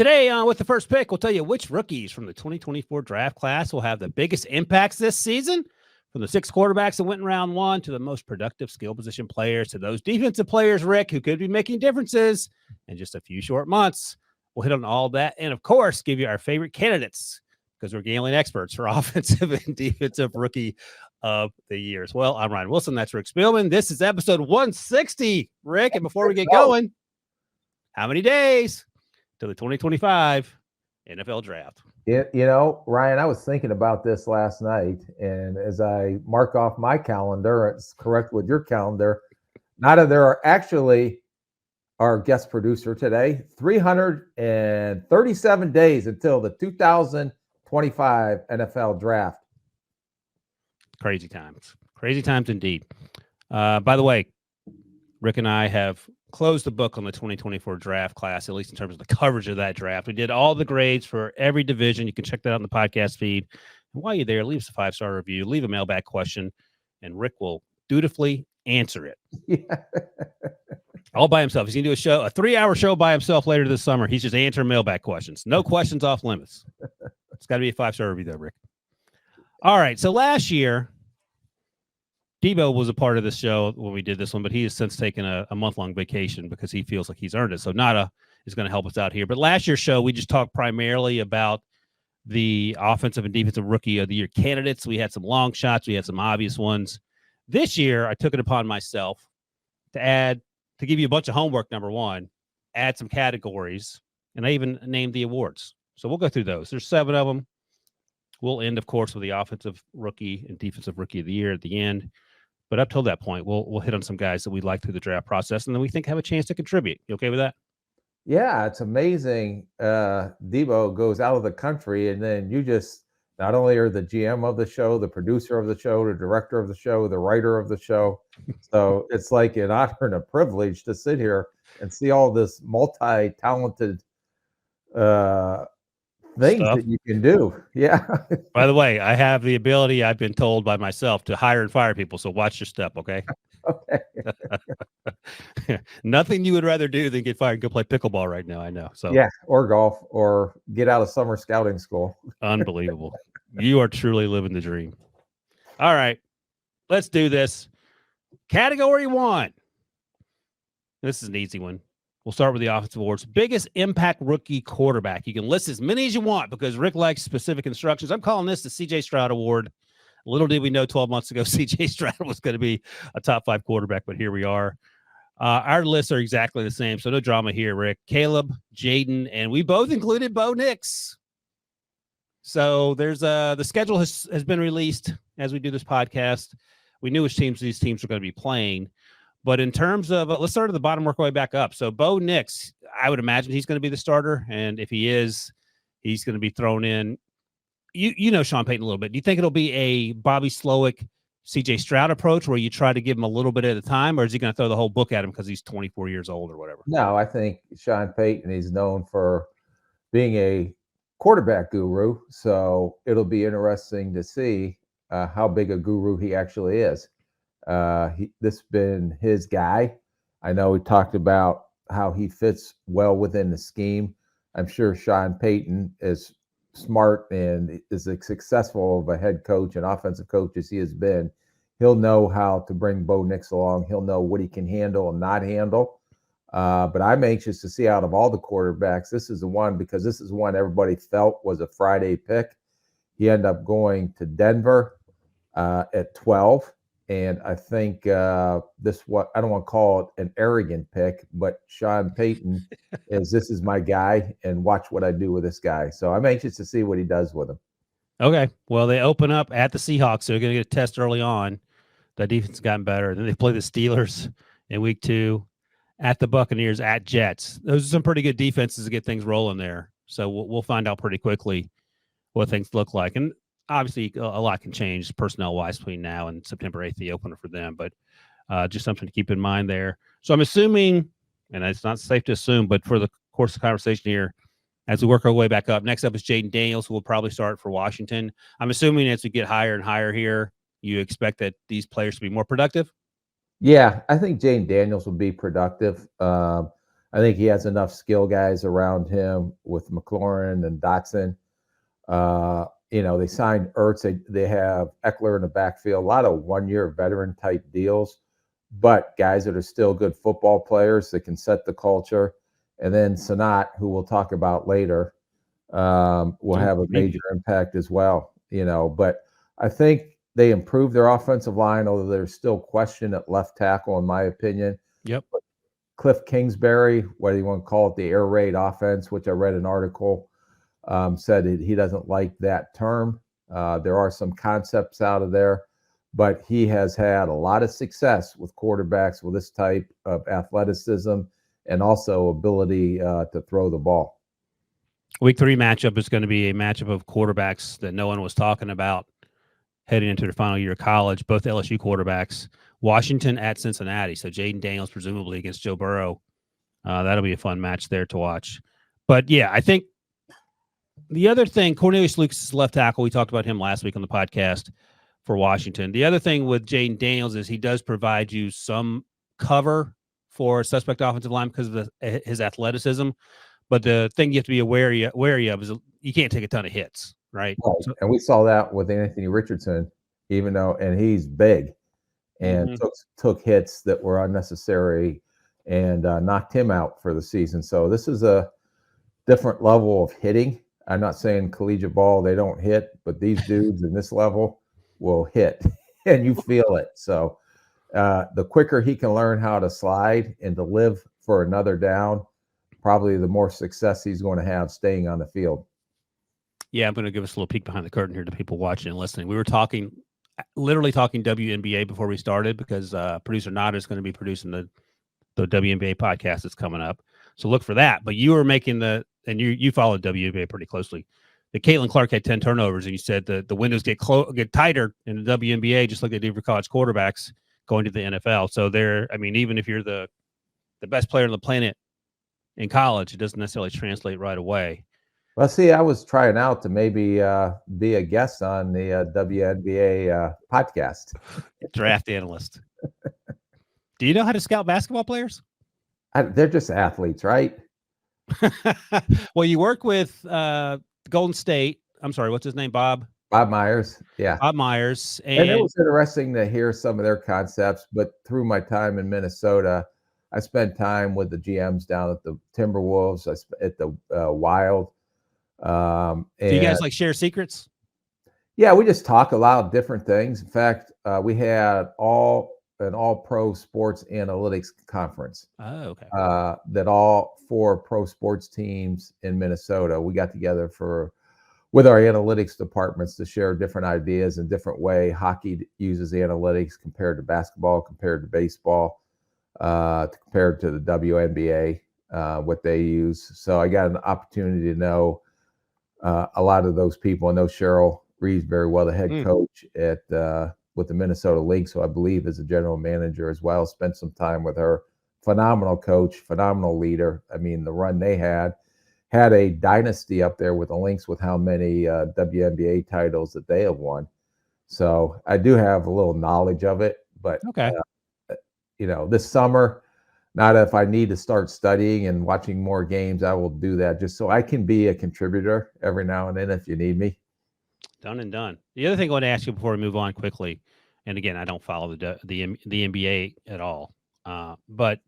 Today, with the first pick, we'll tell you which rookies from the 2024 draft class will have the biggest impacts this season. From the 6 quarterbacks that went in round 1 to the most productive skill position players to those defensive players, Rick, who could be making differences in just a few short months. We'll hit on all that and, of course, give you our favorite candidates because we're gambling experts for offensive and defensive rookie of the year as well. I'm Ryan Wilson. That's Rick Spielman. This is episode 160, Rick. And before we get going, how many days to the 2025 NFL draft? Ryan, I was thinking about this last night, and as I mark off my calendar, it's correct with your calendar. Now there are actually our guest producer today, 337 days until the 2025 NFL draft. Crazy times indeed. By the way, Rick and I have closed the book on the 2024 draft class, at least in terms of the coverage of that draft. We did all the grades for every division. You can check that out in the podcast feed. And while you're there, leave us a 5-star review, leave a mailbag question, and Rick will dutifully answer it. Yeah. All by himself. He's going to do a 3-hour show by himself later this summer. He's just answering mailbag questions. No questions off limits. It's got to be a 5-star review though, Rick. All right. So last year, Debo was a part of this show when we did this one, but he has since taken a month-long vacation because he feels like he's earned it. So Nada is going to help us out here. But last year's show, we just talked primarily about the offensive and defensive rookie of the year candidates. We had some long shots. We had some obvious ones. This year, I took it upon myself to give you a bunch of homework, number one, add some categories, and I even named the awards. So we'll go through those. There's 7 of them. We'll end, of course, with the offensive rookie and defensive rookie of the year at the end. But up till that point, we'll hit on some guys that we like through the draft process, and then we think have a chance to contribute. You okay with that? Yeah, it's amazing. Debo goes out of the country, and then you just not only are the GM of the show, the producer of the show, the director of the show, the writer of the show. So it's like an honor and a privilege to sit here and see all this multi-talented things that you can do. Yeah. By the way, I have the ability, I've been told by myself, to hire and fire people. So watch your step, okay? Okay. Nothing you would rather do than get fired and go play pickleball right now, I know. So yeah, or golf, or get out of summer scouting school. Unbelievable. You are truly living the dream. All right, let's do this. Category 1. This is an easy one. We'll start with the offensive awards. Biggest impact rookie quarterback. You can list as many as you want because Rick likes specific instructions. I'm calling this the C.J. Stroud Award. Little did we know 12 months ago C.J. Stroud was going to be a top 5 quarterback, but here we are. Our lists are exactly the same, so no drama here, Rick. Caleb, Jayden, and we both included Bo Nix. So there's the schedule has been released as we do this podcast. We knew which teams these teams were going to be playing. But in terms of, let's start at the bottom, work our way back up. So Bo Nix, I would imagine he's going to be the starter. And if he is, he's going to be thrown in. You know Sean Payton a little bit. Do you think it'll be a Bobby Slowick, C.J. Stroud approach where you try to give him a little bit at a time, or is he going to throw the whole book at him because he's 24 years old or whatever? No, I think Sean Payton is known for being a quarterback guru. So it'll be interesting to see how big a guru he actually is. This has been his guy. I know he talked about how he fits well within the scheme. I'm sure Sean Payton is smart and is as successful of a head coach and offensive coach as he has been. He'll know how to bring Bo Nix along. He'll know what he can handle and not handle. But I'm anxious to see out of all the quarterbacks, this is the one, because this is one everybody felt was a Friday pick. He ended up going to Denver at 12. And I think I don't want to call it an arrogant pick, but Sean Payton this is my guy, and watch what I do with this guy. So I'm anxious to see what he does with him. Okay. Well, they open up at the Seahawks. So they're going to get a test early on. The defense has gotten better. Then they play the Steelers in week 2, at the Buccaneers, at Jets. Those are some pretty good defenses to get things rolling there. So we'll find out pretty quickly what things look like. And obviously, a lot can change personnel-wise between now and September 8th, the opener for them. But just something to keep in mind there. So I'm assuming, and it's not safe to assume, but for the course of the conversation here, as we work our way back up, next up is Jayden Daniels, who will probably start for Washington. I'm assuming as we get higher and higher here, you expect that these players to be more productive? Yeah, I think Jayden Daniels will be productive. I think he has enough skill guys around him with McLaurin and Dotson. They signed Ertz. They have Eckler in the backfield. A lot of one-year veteran type deals, but guys that are still good football players that can set the culture. And then Sanat, who we'll talk about later, will have a major impact as well. But I think they improved their offensive line, although there's still question at left tackle, in my opinion. Yep. Cliff Kingsbury, whether you want to call it the air raid offense, which I read an article, said he doesn't like that term. There are some concepts out of there, but he has had a lot of success with quarterbacks with this type of athleticism and also ability to throw the ball. Week 3 matchup is going to be a matchup of quarterbacks that no one was talking about heading into their final year of college, both LSU quarterbacks. Washington at Cincinnati. So Jayden Daniels presumably against Joe Burrow. That'll be a fun match there to watch. But, yeah, I think the other thing, Cornelius Lucas is left tackle. We talked about him last week on the podcast for Washington. The other thing with Jayden Daniels is he does provide you some cover for a suspect offensive line because of his athleticism. But the thing you have to be wary of is you can't take a ton of hits, right? So, and we saw that with Anthony Richardson, and he's big and took hits that were unnecessary and knocked him out for the season. So this is a different level of hitting. I'm not saying collegiate ball, they don't hit, but these dudes in this level will hit and you feel it. So the quicker he can learn how to slide and to live for another down, probably the more success he's going to have staying on the field. Yeah, I'm going to give us a little peek behind the curtain here to people watching and listening. We were literally talking WNBA before we started because producer Nada is going to be producing the WNBA podcast that's coming up. So look for that. But you were making and you followed WNBA pretty closely. That Caitlin Clark had 10 turnovers, and you said the windows get tighter in the WNBA, just like they do for college quarterbacks going to the NFL. So even if you're the best player on the planet in college, it doesn't necessarily translate right away. Well, see, I was trying out to maybe be a guest on the WNBA podcast. Draft analyst. Do you know how to scout basketball players? They're just athletes, right? Well, you work with Golden State. I'm sorry, what's his name? Bob Myers. Yeah. Bob Myers. And it was interesting to hear some of their concepts, but through my time in Minnesota, I spent time with the GMs down at the Timberwolves, at the Wild. Do you guys share secrets? Yeah, we just talk about different things. In fact, we had an all-pro sports analytics conference. Oh, okay. That all 4 pro sports teams in Minnesota, we got together with our analytics departments to share different ideas and different way hockey uses analytics compared to basketball, compared to baseball, compared to the WNBA, what they use. So I got an opportunity to know a lot of those people. I know Cheryl Reeves very well, the head coach with the Minnesota Lynx, who I believe is a general manager as well. Spent some time with her. Phenomenal coach, phenomenal leader. I mean, the run they had a dynasty up there with the Lynx with how many WNBA titles that they have won. So I do have a little knowledge of it, but okay. This summer, not if I need to start studying and watching more games, I will do that just so I can be a contributor every now and then if you need me. Done and done. The other thing I want to ask you before we move on quickly, and again, I don't follow the NBA at all, but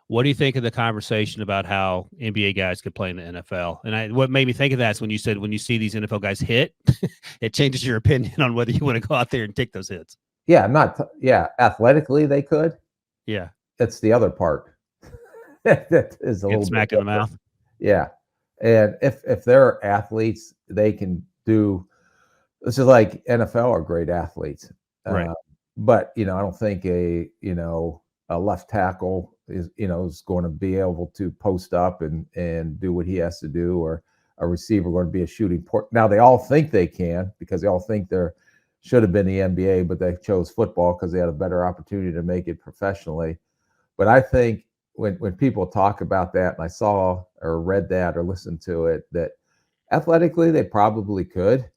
what do you think of the conversation about how NBA guys could play in the NFL? And what made me think of that is when you said when you see these NFL guys hit, it changes your opinion on whether you want to go out there and take those hits. Yeah, athletically they could. Yeah, it's the other part. That is a little smack in the mouth. Yeah, and if they're athletes, they can do. This is like NFL are great athletes, right? But I don't think a left tackle is going to be able to post up and do what he has to do, or a receiver going to be a shooting port. Now they all think they can because they all think they're should have been the NBA, but they chose football because they had a better opportunity to make it professionally. But I think when people talk about that, and I saw or read that or listened to it, that athletically they probably could,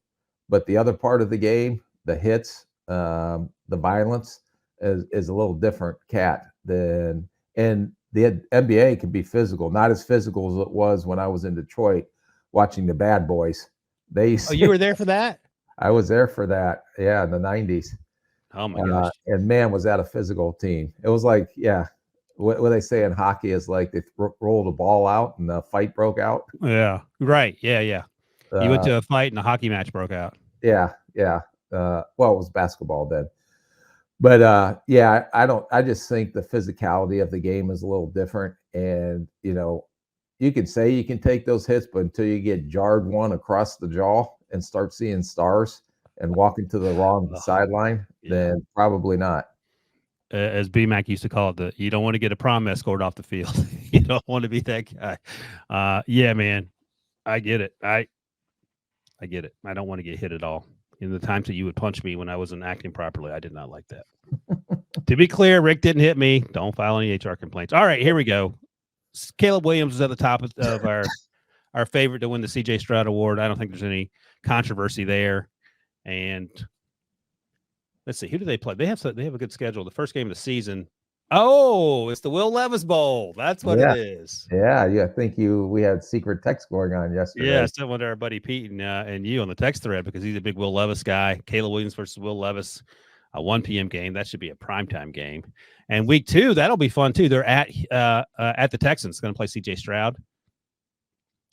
but the other part of the game, the hits, the violence, is a little different cat than. And the NBA can be physical, not as physical as it was when I was in Detroit watching the Bad Boys. Oh, you were there for that? I was there for that. Yeah, in the 90s. Oh my gosh. And man, was that a physical team. It was like, yeah, what they say in hockey is like they rolled a ball out and the fight broke out. Yeah. Right. Yeah. Yeah. You went to a fight and a hockey match broke out. Yeah. Yeah. Well, it was basketball then. But yeah, I just think the physicality of the game is a little different. And, you can say you can take those hits, but until you get jarred one across the jaw and start seeing stars and walking to the wrong sideline, then probably not. As B-Mac used to call it, you don't want to get a prom escort off the field. You don't want to be that guy. Yeah, man, I get it. I get it. I don't want to get hit at all. In the times that you would punch me when I wasn't acting properly, I did not like that. To be clear, Rick didn't hit me. Don't file any HR complaints. All right, here we go. Caleb Williams is at the top of our favorite to win the CJ Stroud Award. I don't think there's any controversy there. And let's see, who do they play? They have a good schedule. The first game of the season. Oh, it's the Will Levis Bowl. That's what it is. Yeah. I think we had secret text going on yesterday. Yeah, I sent one to our buddy Pete and you on the text thread because he's a big Will Levis guy. Caleb Williams versus Will Levis, a 1 p.m. game. That should be a primetime game. And week 2, that'll be fun too. They're at the Texans. Going to play CJ Stroud.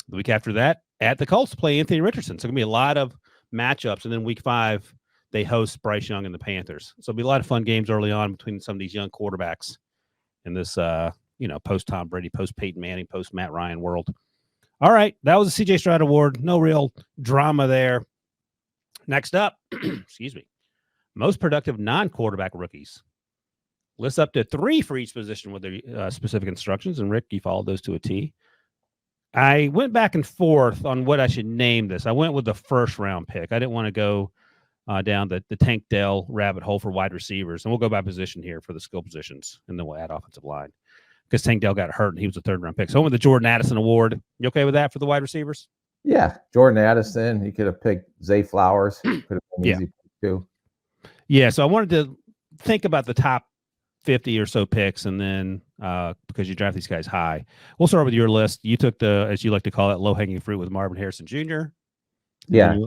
The week after that, at the Colts, play Anthony Richardson. So going to be a lot of matchups. And then week 5, they host Bryce Young and the Panthers. So it'll be a lot of fun games early on between some of these young quarterbacks in this, post Tom Brady, post Peyton Manning, post Matt Ryan world. All right. That was the CJ Stroud Award. No real drama there. Next up, excuse me, most productive non-quarterback rookies. List up to 3 for each position with their specific instructions. And Rick, you followed those to a T. I went back and forth on what I should name this. I went with the first round pick. I didn't want to go down the Tank Dell rabbit hole for wide receivers. And we'll go by position here for the skill positions, and then we'll add offensive line because Tank Dell got hurt and he was a 3rd round pick. So I went with the Jordan Addison Award. You okay with that for the wide receivers? Yeah. Jordan Addison. He could have picked Zay Flowers. Could have been easy too. Yeah. So I wanted to think about the top 50 or so picks, and then because you draft these guys high, we'll start with your list. You took the, as you like to call it, low-hanging fruit with Marvin Harrison Jr. Yeah.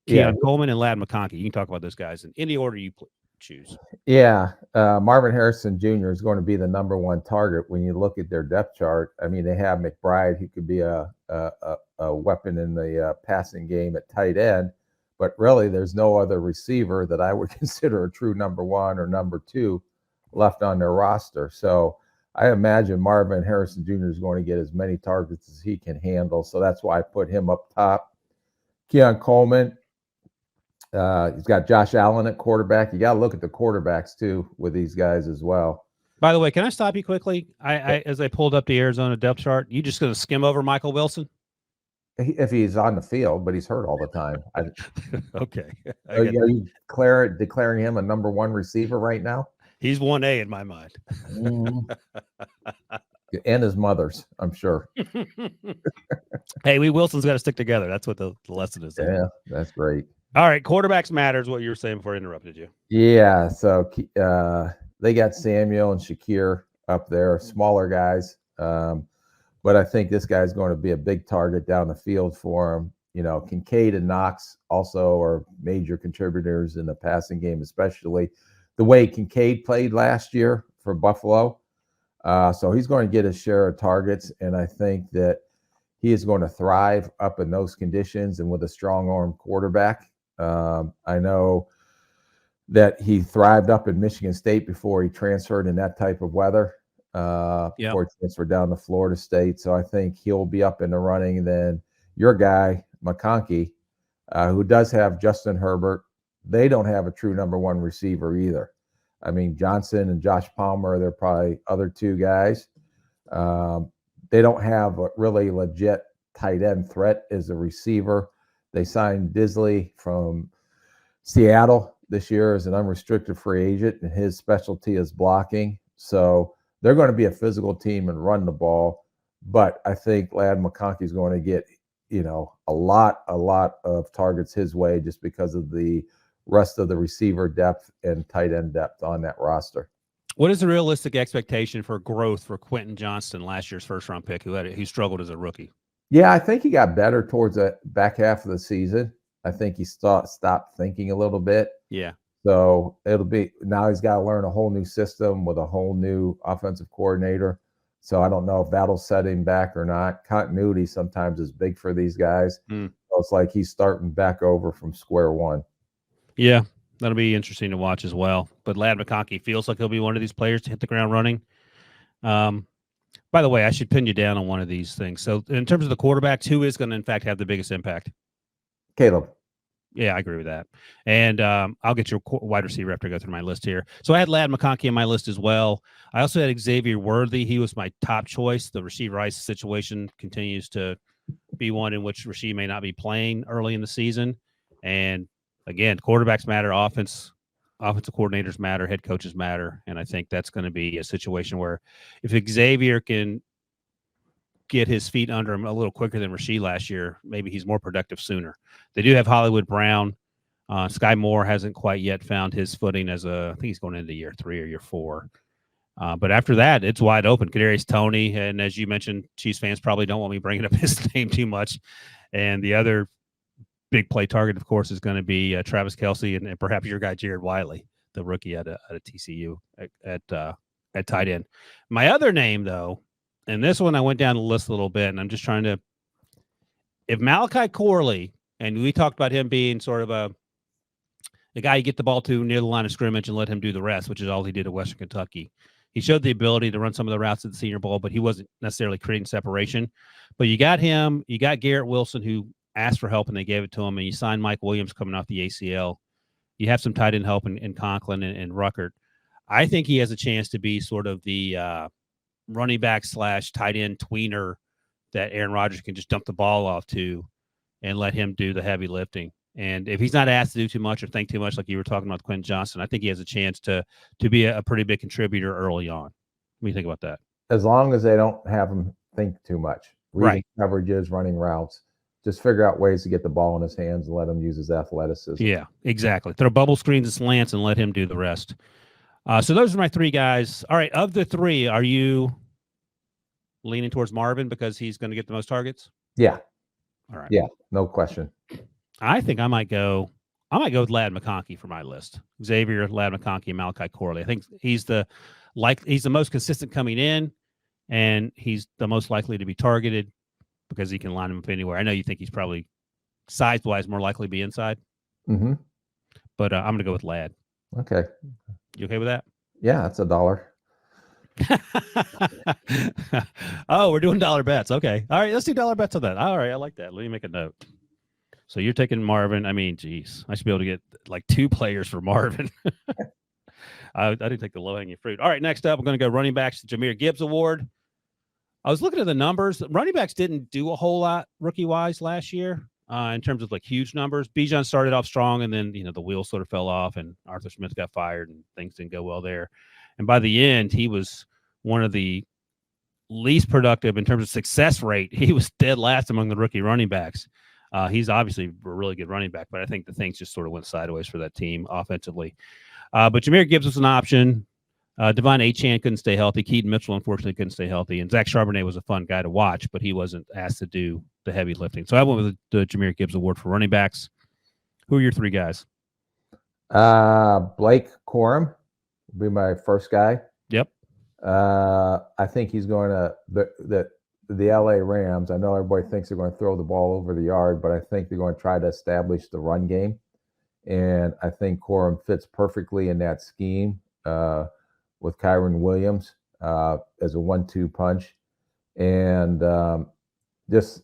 Keon Coleman and Ladd McConkey. You can talk about those guys in any order you choose. Yeah. Marvin Harrison Jr. is going to be the number 1 target when you look at their depth chart. I mean, they have McBride. He could be a weapon in the passing game at tight end, but really there's no other receiver that I would consider a true number 1 or number 2 left on their roster. So I imagine Marvin Harrison Jr. is going to get as many targets as he can handle. So that's why I put him up top. Keon Coleman, he's got Josh Allen at quarterback. You got to look at the quarterbacks too with these guys as well. By the way, can I stop you quickly? I as I pulled up the Arizona depth chart, you just going to skim over Michael Wilson? If he's on the field, but he's hurt all the time. Okay. Are you declaring him a number 1 receiver right now? He's 1A in my mind. And his mother's, I'm sure. Hey, Wilson's got to stick together. That's what the lesson is. Yeah, that's great. All right, quarterbacks matters. What you were saying before I interrupted you. Yeah, so they got Samuel and Shakir up there, smaller guys. But I think this guy's going to be a big target down the field for him. Kincaid and Knox also are major contributors in the passing game, especially the way Kincaid played last year for Buffalo. So he's going to get his share of targets, and I think that he is going to thrive up in those conditions and with a strong arm quarterback. I know that he thrived up in Michigan State before he transferred in that type of weather, before he transferred down to Florida State. So I think he'll be up in the running. And then your guy, McConkey, who does have Justin Herbert, they don't have a true number 1 receiver either. I mean, Johnson and Josh Palmer, they're probably other 2 guys. They don't have a really legit tight end threat as a receiver. They signed Disley from Seattle this year as an unrestricted free agent, and his specialty is blocking. So they're going to be a physical team and run the ball. But I think Ladd McConkey is going to get, a lot of targets his way just because of the rest of the receiver depth and tight end depth on that roster. What is the realistic expectation for growth for Quentin Johnston, last year's first-round pick, who struggled as a rookie? Yeah, I think he got better towards the back half of the season. I think he stopped thinking a little bit. Yeah. So it'll be now he's got to learn a whole new system with a whole new offensive coordinator. So I don't know if that'll set him back or not. Continuity sometimes is big for these guys. So it's like he's starting back over from square one. Yeah, that'll be interesting to watch as well. But Ladd McConkey feels like he'll be one of these players to hit the ground running. By the way, I should pin you down on one of these things. So in terms of the quarterbacks, who is going to, in fact, have the biggest impact? Caleb. Yeah, I agree with that. And I'll get your wide receiver after I go through my list here. So I had Ladd McConkey on my list as well. I also had Xavier Worthy. He was my top choice. The Rashee Rice situation continues to be one in which Rashee may not be playing early in the season. And again, quarterbacks matter, offensive coordinators matter, head coaches matter. And I think that's going to be a situation where if Xavier can get his feet under him a little quicker than Rashee last year, maybe he's more productive sooner. They do have Hollywood Brown. Sky Moore hasn't quite yet found his footing I think he's going into year 3 or year 4. But after that, it's wide open. Kadarius Toney, and as you mentioned, Chiefs fans probably don't want me bringing up his name too much. And the other big play target, of course, is going to be Travis Kelce and perhaps your guy Jared Wiley, the rookie at TCU at tight end. My other name, though, and this one I went down the list a little bit, and I'm just trying to – if Malachi Corley, and we talked about him being sort of the guy you get the ball to near the line of scrimmage and let him do the rest, which is all he did at Western Kentucky. He showed the ability to run some of the routes at the Senior Bowl, but he wasn't necessarily creating separation. But you got him. You got Garrett Wilson, who asked for help, and they gave it to him, and you signed Mike Williams coming off the ACL. You have some tight end help in Conklin and Ruckert. I think he has a chance to be sort of the running back / tight end tweener that Aaron Rodgers can just dump the ball off to and let him do the heavy lifting. And if he's not asked to do too much or think too much, like you were talking about Quentin Johnston, I think he has a chance to be a pretty big contributor early on. What do you think about that? As long as they don't have him think too much. Reading coverages, running routes. Just figure out ways to get the ball in his hands and let him use his athleticism. Yeah, exactly. Throw bubble screens and slants and let him do the rest. So those are my 3 guys. All right, of the 3, are you leaning towards Marvin because he's going to get the most targets? Yeah. All right. Yeah, no question. I think I might go with Ladd McConkey for my list. Xavier, Ladd McConkey, and Malachi Corley. I think he's the most consistent coming in, and he's the most likely to be targeted because he can line him up anywhere. I know you think he's probably size-wise more likely to be inside. Mm-hmm. But I'm going to go with Ladd. Okay. You okay with that? Yeah, that's $1. Oh, we're doing dollar bets. Okay. All right, let's do dollar bets on that. All right, I like that. Let me make a note. So you're taking Marvin. I mean, geez, I should be able to get like 2 players for Marvin. I didn't take the low-hanging fruit. All right, next up, we're going to go running backs, the Jahmyr Gibbs Award. I was looking at the numbers. Running backs didn't do a whole lot rookie-wise last year in terms of like huge numbers. Bijan started off strong, and then the wheels sort of fell off, and Arthur Smith got fired, and things didn't go well there. And by the end, he was one of the least productive in terms of success rate. He was dead last among the rookie running backs. He's obviously a really good running back, but I think the things just sort of went sideways for that team offensively. But Jahmyr Gibbs was an option. Devon Achane couldn't stay healthy. Keaton Mitchell, unfortunately, couldn't stay healthy. And Zach Charbonnet was a fun guy to watch, but he wasn't asked to do the heavy lifting. So I went with the Jahmyr Gibbs Award for running backs. Who are your 3 guys? Blake Corum will be my first guy. Yep. I think he's going to the LA Rams. I know everybody thinks they're going to throw the ball over the yard, but I think they're going to try to establish the run game. And I think Corum fits perfectly in that scheme with Kyron Williams as a 1-2 punch. And just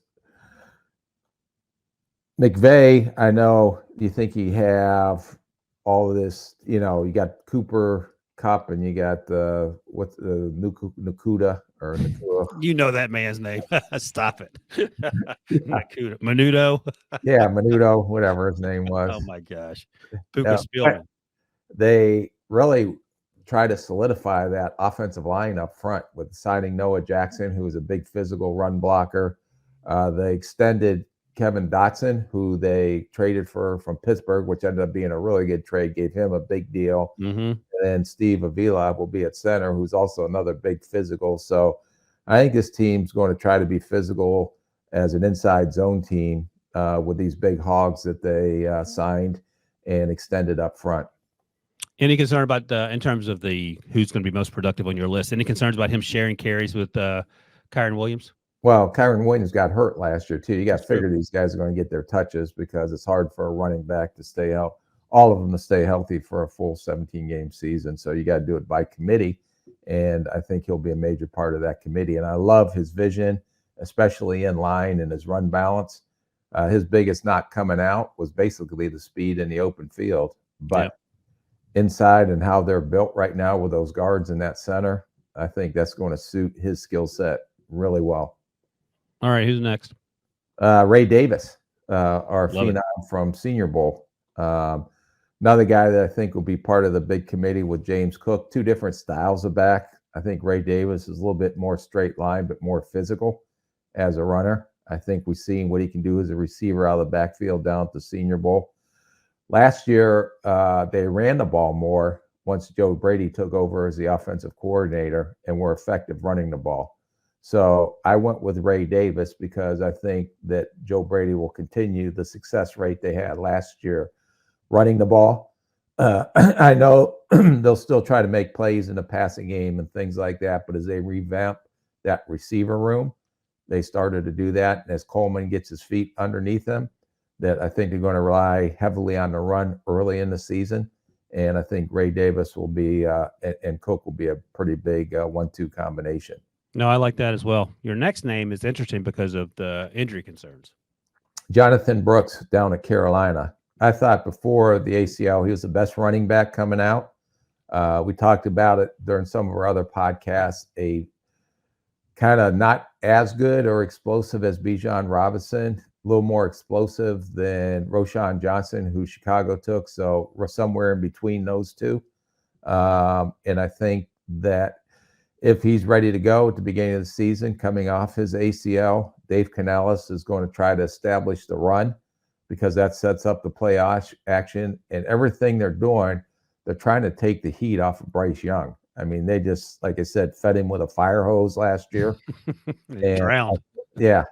McVay, I know you think you have all of this, you got Cooper Cup and you got Nakuda or Nakua. You know that man's name. Stop it. Nakuda. Menudo. Yeah, Menudo, whatever his name was. Oh my gosh. Puka Spielman. They really try to solidify that offensive line up front with signing Noah Jackson, who is a big physical run blocker. They extended Kevin Dotson, who they traded from Pittsburgh, which ended up being a really good trade, gave him a big deal. Mm-hmm. then Steve Avila will be at center, who's also another big physical. So I think this team's going to try to be physical as an inside zone team with these big hogs that they signed and extended up front. Any concern about in terms of who's going to be most productive on your list? Any concerns about him sharing carries with Kyron Williams? Well, Kyron Williams got hurt last year too. You got to figure these guys are going to get their touches because it's hard for a running back to stay out, all of them to stay healthy for a full 17-game season. So you got to do it by committee, and I think he'll be a major part of that committee. And I love his vision, especially in line and his run balance. His biggest not coming out was basically the speed in the open field, but inside and how they're built right now with those guards in that center, I think that's going to suit his skill set really well. All right, who's next? Ray Davis, our phenom from Senior Bowl. Another guy that I think will be part of the big committee with James Cook. Two different styles of back. I think Ray Davis is a little bit more straight line, but more physical as a runner. I think we've seen what he can do as a receiver out of the backfield down at the Senior Bowl. Last year, they ran the ball more once Joe Brady took over as the offensive coordinator and were effective running the ball. So I went with Ray Davis because I think that Joe Brady will continue the success rate they had last year running the ball. I know they'll still try to make plays in the passing game and things like that, but as they revamp that receiver room, they started to do that. And as Coleman gets his feet underneath him, that I think they're going to rely heavily on the run early in the season. And I think Ray Davis will be and Cook will be a pretty big 1-2 combination. No, I like that as well. Your next name is interesting because of the injury concerns. Jonathan Brooks down at Carolina. I thought before the ACL, he was the best running back coming out. We talked about it during some of our other podcasts, a kind of not as good or explosive as Bijan Robinson, a little more explosive than Roschon Johnson, who Chicago took. So we're somewhere in between those two. And I think that if he's ready to go at the beginning of the season, coming off his ACL, Dave Canales is going to try to establish the run because that sets up the play action. And everything they're doing, they're trying to take the heat off of Bryce Young. I mean, they just, like I said, fed him with a fire hose last year. And drowned. Yeah.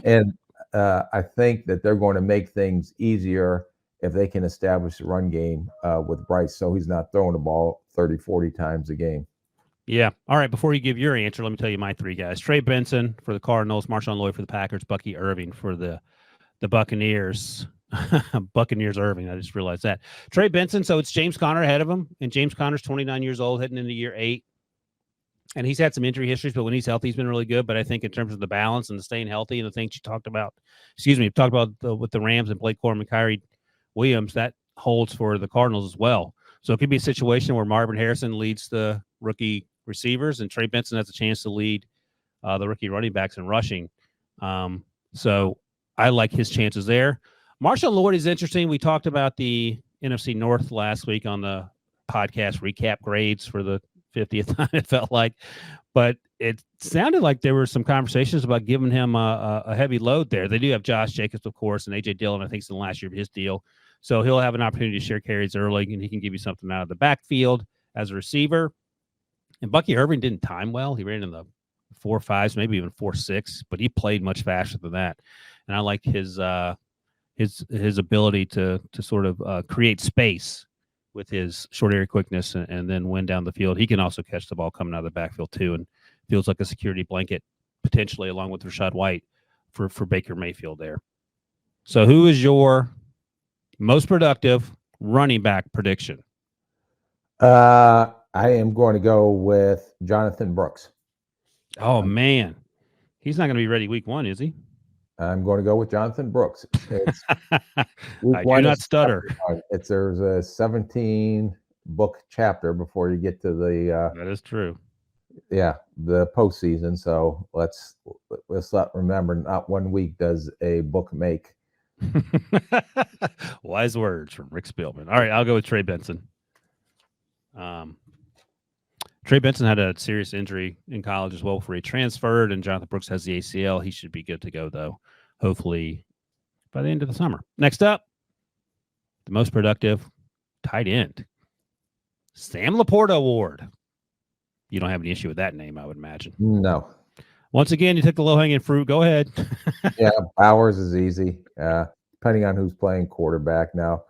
And I think that they're going to make things easier if they can establish the run game with Bryce so he's not throwing the ball 30, 40 times a game. Yeah. All right. Before you give your answer, let me tell you my three guys. Trey Benson for the Cardinals, Marshawn Lloyd for the Packers, Bucky Irving for the Buccaneers. Buccaneers Irving. I just realized that. Trey Benson, so it's James Conner ahead of him, and James Conner's 29 years old, heading into year 8. And he's had some injury histories, but when he's healthy, he's been really good. But I think in terms of the balance and the staying healthy and the things you talked about, with the Rams and Blake Corum and Kyrie Williams, that holds for the Cardinals as well. So it could be a situation where Marvin Harrison leads the rookie receivers and Trey Benson has a chance to lead the rookie running backs in rushing. So I like his chances there. Marshawn Lloyd is interesting. We talked about the NFC North last week on the podcast recap grades for the 50th time, it felt like. But it sounded like there were some conversations about giving him a heavy load there. They do have Josh Jacobs, of course, and A.J. Dillon, I think, is in the last year of his deal. So he'll have an opportunity to share carries early, and he can give you something out of the backfield as a receiver. And Bucky Irving didn't time well. He ran in the 4.5s, maybe even 4.6, but he played much faster than that. And I like his ability to sort of create space with his short area quickness and then win down the field. He can also catch the ball coming out of the backfield too, and feels like a security blanket potentially along with Rashad White for Baker Mayfield there. So who is your most productive running back prediction? I am going to go with Jonathan Brooks. Oh, man. He's not going to be ready week 1, is he? I'm going to go with Jonathan Brooks. I do not stutter. There's a 17-book chapter before you get to the that is true. Yeah, the postseason. So let's not remember, not 1 week does a book make. Wise words from Rick Spielman. All right, I'll go with Trey Benson. Trey Benson had a serious injury in college as well before he transferred, and Jonathan Brooks has the ACL. He should be good to go, though, hopefully by the end of the summer. Next up, the most productive tight end, Sam Laporta Award. You don't have any issue with that name, I would imagine. No. Once again, you took the low-hanging fruit. Go ahead. Yeah, Bowers is easy, depending on who's playing quarterback. Now,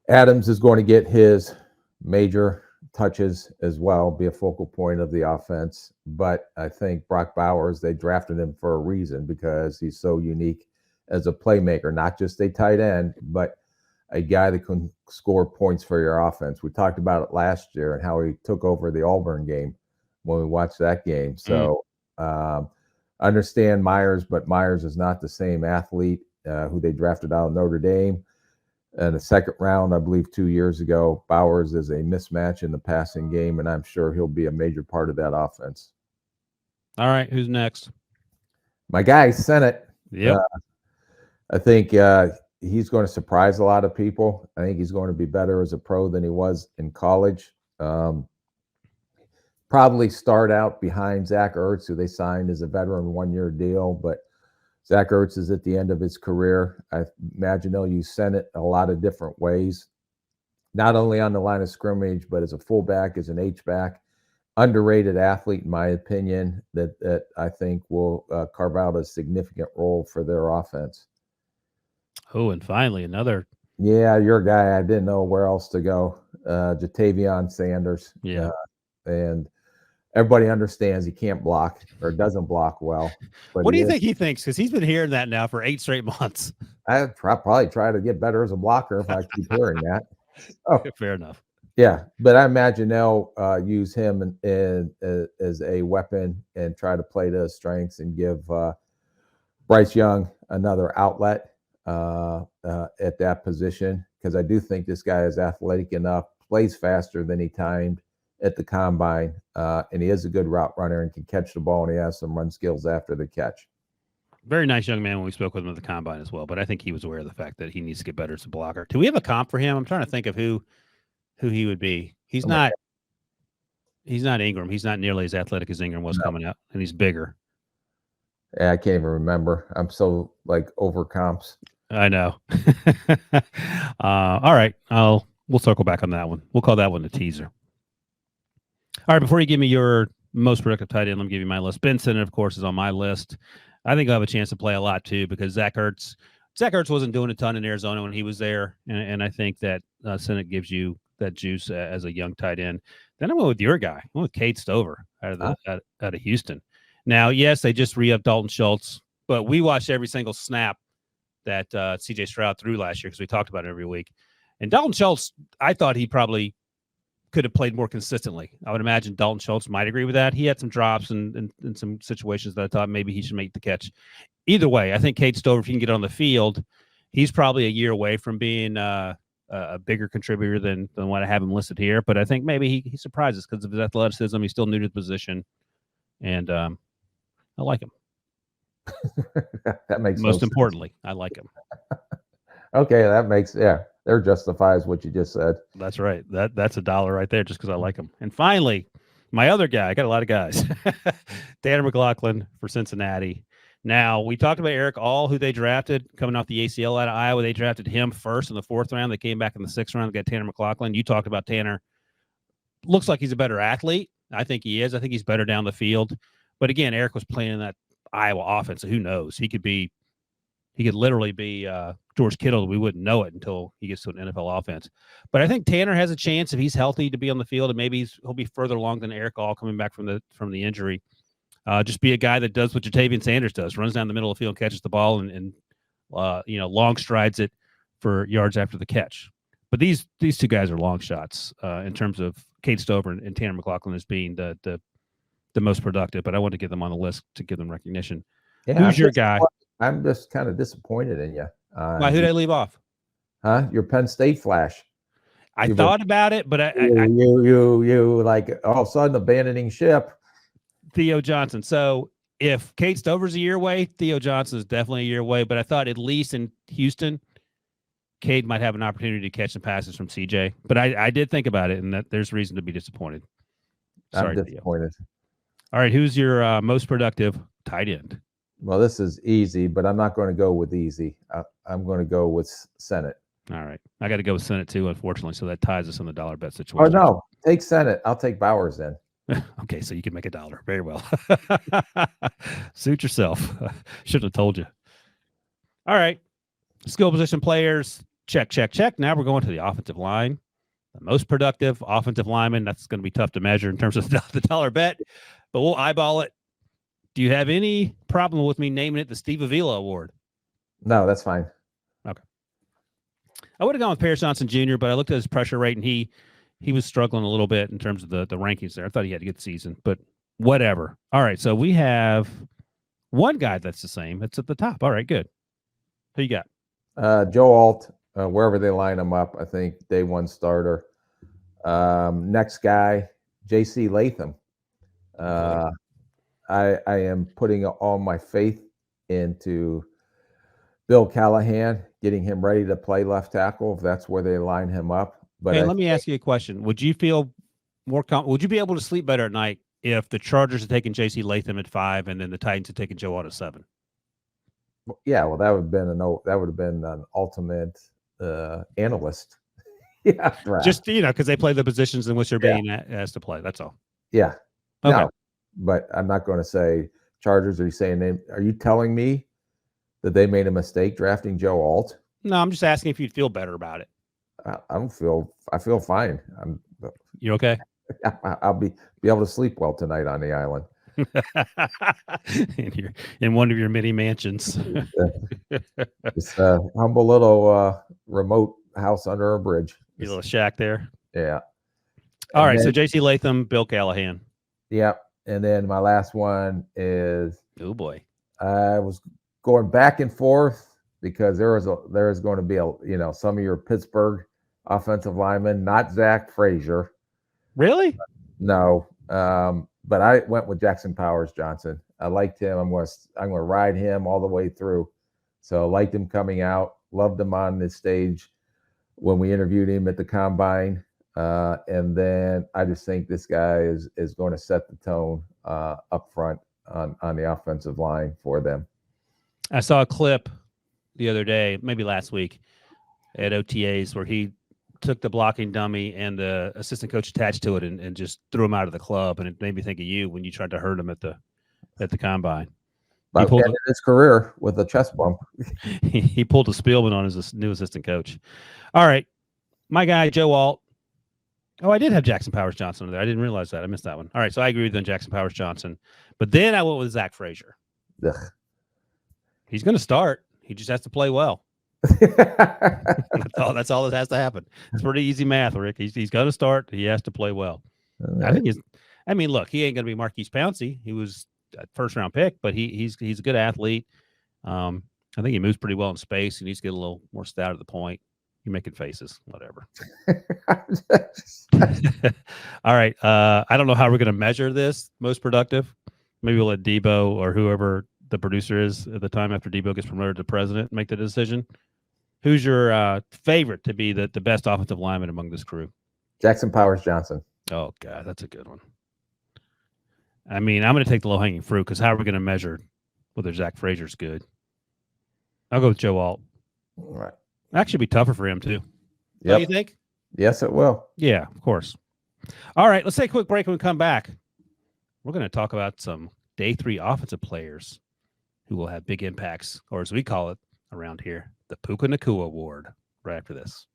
Adams is going to get his major touches as well, be a focal point of the offense. But I think Brock Bowers, they drafted him for a reason because he's so unique as a playmaker, not just a tight end, but a guy that can score points for your offense. We talked about it last year and how he took over the Auburn game when we watched that game. So understand Myers, but Myers is not the same athlete who they drafted out of Notre Dame. In the second round, I believe 2 years ago, Bowers is a mismatch in the passing game, and I'm sure he'll be a major part of that offense. All right, who's next? My guy, Sennett. Yep. I think he's going to surprise a lot of people. I think he's going to be better as a pro than he was in college. Probably start out behind Zach Ertz, who they signed as a veteran 1-year deal, but Zach Ertz is at the end of his career. I imagine they'll use Sennett a lot of different ways, not only on the line of scrimmage, but as a fullback, as an H-back. Underrated athlete, in my opinion, that I think will carve out a significant role for their offense. Oh, and finally, another. Yeah, your guy. I didn't know where else to go. Jatavion Sanders. Yeah. And everybody understands he can't block or doesn't block well. But what do you think he thinks? Because he's been hearing that now for 8 straight months. I'd probably try to get better as a blocker if I keep hearing that. Oh, fair enough. Yeah, but I imagine they'll use him as a weapon and try to play to his strengths and give Bryce Young another outlet at that position, because I do think this guy is athletic enough, plays faster than he timed at the combine, and he is a good route runner and can catch the ball, and he has some run skills after the catch. Very nice young man when we spoke with him at the combine as well, but I think he was aware of the fact that he needs to get better as a blocker. Do we have a comp for him? I'm trying to think of who he would be. He's not Ingram. He's not nearly as athletic as Ingram was coming out, and he's bigger. Yeah, I can't even remember. I'm so over comps. I know. All right. We'll circle back on that one. We'll call that one a teaser. All right. Before you give me your most productive tight end, let me give you my list. Ben Sennett, of course, is on my list. I think I'll have a chance to play a lot too, because Zach Ertz wasn't doing a ton in Arizona when he was there. And I think that Sennett gives you that juice as a young tight end. Then I went with your guy. I went with Cade Stover out of Houston. Now, yes, they just re-upped Dalton Schultz, but we watched every single snap that C.J. Stroud threw last year because we talked about it every week. And Dalton Schultz, I thought he probably could have played more consistently. I would imagine Dalton Schultz might agree with that. He had some drops and some situations that I thought maybe he should make the catch. Either way, I think Cade Stover, if he can get on the field, he's probably a year away from being a bigger contributor than what I have him listed here. But I think maybe he surprises because of his athleticism. He's still new to the position. And I like him. That makes most importantly, I like him. Okay, that makes there justifies what you just said. That's right. That's $1 right there just because I like him. And finally, my other guy, I got a lot of guys. Tanner McLaughlin for Cincinnati. Now, we talked about Eric All, who they drafted coming off the ACL out of Iowa. They drafted him first in the 4th round. They came back in the 6th round. They got Tanner McLaughlin. You talked about Tanner. Looks like he's a better athlete. I think he is. I think he's better down the field. But again, Eric was playing in that Iowa offense, so who knows? He could literally be George Kittle. We wouldn't know it until he gets to an NFL offense. But I think Tanner has a chance, if he's healthy, to be on the field, and maybe he'll be further along than Eric All coming back from the injury. Just be a guy that does what Jatavion Sanders does, runs down the middle of the field, catches the ball, and long strides it for yards after the catch. But these two guys are long shots in terms of Cade Stover and Tanner McLaughlin as being the most productive. But I want to get them on the list to give them recognition. Yeah, who's your guy? I'm just kind of disappointed in you. Why? Who did I leave off? Your Penn State flash. I thought about it, but you like all of a sudden abandoning ship. Theo Johnson. So if Cade Stover's a year away, Theo Johnson is definitely a year away. But I thought at least in Houston, Cade might have an opportunity to catch some passes from CJ. But I did think about it, and that there's reason to be disappointed. Sorry, I'm disappointed. Theo. All right, who's your most productive tight end? Well, this is easy, but I'm not going to go with easy. I'm going to go with Sennett. All right. I got to go with Senate too, unfortunately. So that ties us in the dollar bet Oh situation. no, take Senate. I'll take Bowers then. Okay, so you can make $1. Very well. Suit yourself. Shouldn't have told you. All right. Skill position players. Check, check, check. Now we're going to the offensive line. The most productive offensive lineman. That's going to be tough to measure in terms of the dollar bet, but we'll eyeball it. Do you have any problem with me naming it the Steve Avila Award? No, that's fine. Okay. I would have gone with Paris Johnson Jr., but I looked at his pressure rate, and he was struggling a little bit in terms of the rankings there. I thought he had a good season, but whatever. All right, so we have one guy that's the same. It's at the top. All right, good. Who you got? Joe Alt, wherever they line him up, I think day one starter. Next guy, J.C. Latham. I am putting all my faith into Bill Callahan, getting him ready to play left tackle if that's where they line him up. But hey, let me ask you a question. Would you feel more would you be able to sleep better at night if the Chargers had taken J.C. Latham at 5 and then the Titans had taken Joe Alt at 7? Yeah, well, that would have been an ultimate analyst. Yeah, draft. Just because they play the positions in which they're being asked to play. That's all. Yeah. Okay. No, but I'm not going to say Chargers. Are you telling me that they made a mistake drafting Joe Alt? No, I'm just asking if you'd feel better about it. I feel fine. You okay? I'll be able to sleep well tonight on the island. in one of your many mansions. It's a humble little remote house under a bridge. Your little shack there. Yeah. All right. So J.C. Latham, Bill Callahan. Yeah. And then my last one is. Oh boy. I was going back and forth because there is going to be some of your Pittsburgh offensive linemen, not Zach Frazier. Really? No. But I went with Jackson Powers Johnson. I liked him. I'm going to ride him all the way through. So I liked him coming out. Loved him on this stage when we interviewed him at the combine. And then I just think this guy is going to set the tone up front on the offensive line for them. I saw a clip the other day, maybe last week, at OTAs where he took the blocking dummy and the assistant coach attached to it and just threw him out of the club. And it made me think of you when you tried to hurt him at the combine. He pulled his career with a chest bump. He pulled a Spielman on his new assistant coach. All right. My guy, Joe Alt. Oh, I did have Jackson Powers Johnson there. I didn't realize that. I missed that one. All right. So I agree with you on Jackson Powers Johnson. But then I went with Zach Frazier. Ugh. He's going to start. He just has to play well. That's all that has to happen. It's pretty easy math, Rick. He's going to start. He has to play well. Right. Look, he ain't going to be Marquise Pouncey. He was a first-round pick, but he's a good athlete. I think he moves pretty well in space. He needs to get a little more stout at the point. You're making faces, whatever. All right. I don't know how we're going to measure this most productive. Maybe we'll let Debo or whoever the producer is at the time after Debo gets promoted to president make the decision. Who's your favorite to be the best offensive lineman among this crew? Jackson Powers Johnson. Oh, God, that's a good one. I mean, I'm going to take the low-hanging fruit because how are we going to measure whether Zach Frazier's good? I'll go with Joe Alt. All right. Actually, be tougher for him, too. Yeah. You think? Yes, it will. Yeah, of course. All right, let's take a quick break. When we come back, we're going to talk about some day 3 offensive players who will have big impacts, or as we call it around here, the Puka Nacua Award, right after this.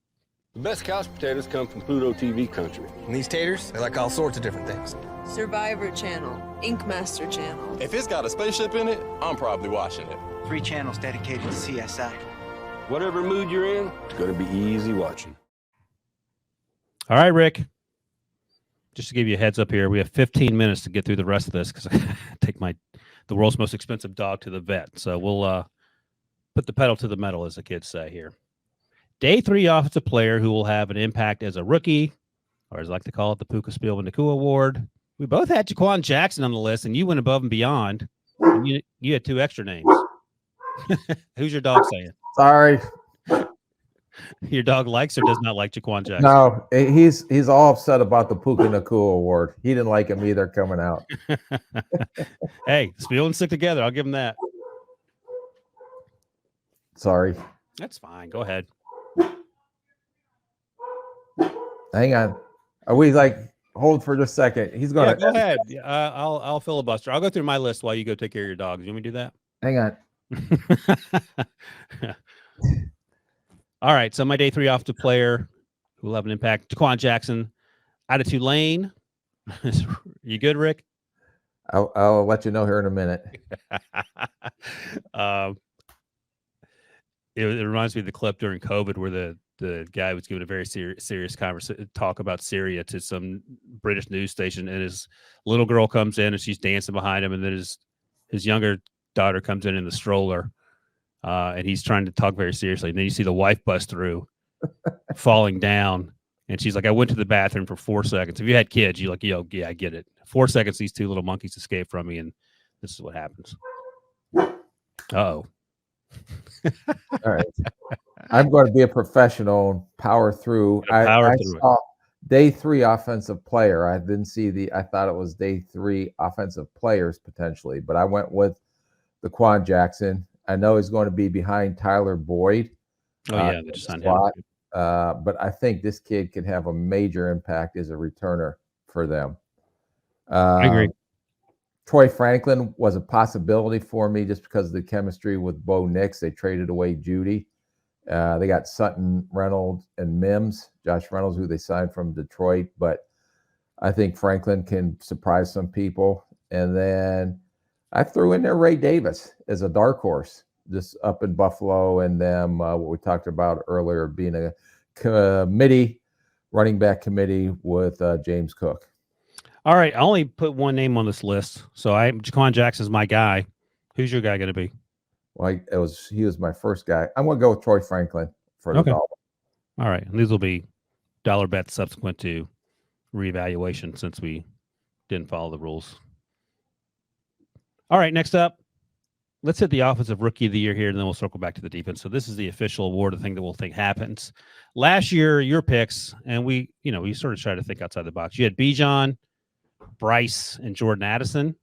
The best couch potatoes come from Pluto TV country. And these taters, they like all sorts of different things. Survivor Channel, Ink Master Channel. If it's got a spaceship in it, I'm probably watching it. 3 channels dedicated to CSI. Whatever mood you're in, it's going to be easy watching. All right, Rick. Just to give you a heads up here, we have 15 minutes to get through the rest of this because I take the world's most expensive dog to the vet. So we'll put the pedal to the metal, as the kids say here. Day 3 offensive player who will have an impact as a rookie, or as I like to call it, the Puka Spielman Nacua Award. We both had Jaquan Jackson on the list, and you went above and beyond. And you had 2 extra names. Who's your dog saying? Sorry. Your dog likes or does not like Jaquan Jackson? No, he's all upset about the Puka Nacua Award. He didn't like him either coming out. Hey, Spielman stick together. I'll give him that. Sorry. That's fine. Go ahead. Hang on. Are we like hold for just a second? He's gonna Yeah, go ahead. I'll filibuster. I'll go through my list while you go take care of your dogs. You want me to do that? hang on. All right. So my day 3 offensive player who will have an impact, Jaquan Jackson out of Tulane. You good, Rick? I'll let you know here in a minute. It reminds me of the clip during COVID where the guy was giving a very serious talk about Syria to some British news station, and his little girl comes in and she's dancing behind him, and then his younger daughter comes in the stroller, and he's trying to talk very seriously, and then you see the wife bust through, falling down, and she's like, "I went to the bathroom for 4 seconds." If you had kids, you're like, "Yo, yeah, I get it. 4 seconds, these 2 little monkeys escape from me, and this is what happens." Uh-oh. All right. I'm going to be a professional and power through. I saw day 3 offensive player. I didn't see I thought it was day 3 offensive players potentially, but I went with Jaquan Jackson. I know he's going to be behind Tyler Boyd. Oh, yeah. They just signed him. But I think this kid could have a major impact as a returner for them. I agree. Troy Franklin was a possibility for me just because of the chemistry with Bo Nix. They traded away Judy. They got Sutton, Reynolds, and Mims, Josh Reynolds, who they signed from Detroit. But I think Franklin can surprise some people. And then I threw in there Ray Davis as a dark horse, just up in Buffalo, and them what we talked about earlier, being a running back committee with James Cook. All right, I only put one name on this list, so Jaquan Jackson's my guy. Who's your guy going to be? Well, he was my first guy. I'm going to go with Troy Franklin for the Dolphins. All right, and these will be dollar bets subsequent to reevaluation since we didn't follow the rules. All right, next up, let's hit the offensive rookie of the year here, and then we'll circle back to the defense. So this is the official award, the thing that we'll think happens. Last year, your picks, and we sort of try to think outside the box. You had Bijan, Bryce, and Jordan Addison.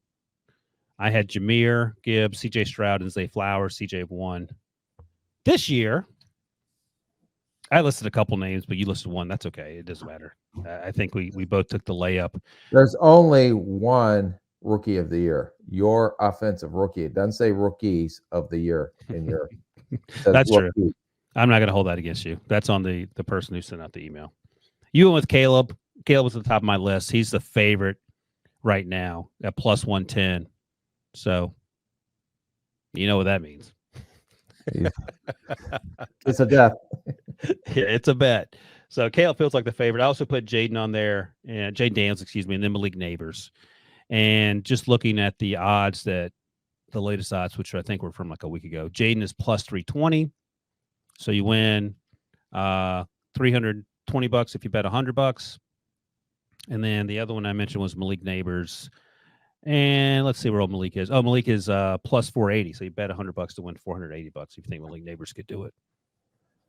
I had Jameer, Gibbs, C.J. Stroud, and Zay Flowers. C.J. won. This year, I listed a couple names, but you listed one. That's okay. It doesn't matter. I think we both took the layup. There's only one rookie of the year. Your offensive rookie. It doesn't say rookies of the year in your. That's true. I'm not going to hold that against you. That's on the person who sent out the email. You went with Caleb. Caleb was at the top of my list. He's the favorite right now at plus 110. So, you know what that means. It's a death. Yeah, it's a bet. So Caleb feels like the favorite. I also put Jayden on there, and Jayden Daniels, and then Malik Neighbors. And just looking at the odds, the latest odds, which I think were from like a week ago, Jayden is plus 320. So you win $320 if you bet $100. And then the other one I mentioned was Malik Neighbors. And let's see where old Malik is. Oh, Malik is plus 480. So you bet $100 to win $480 if you think Malik Neighbors could do it.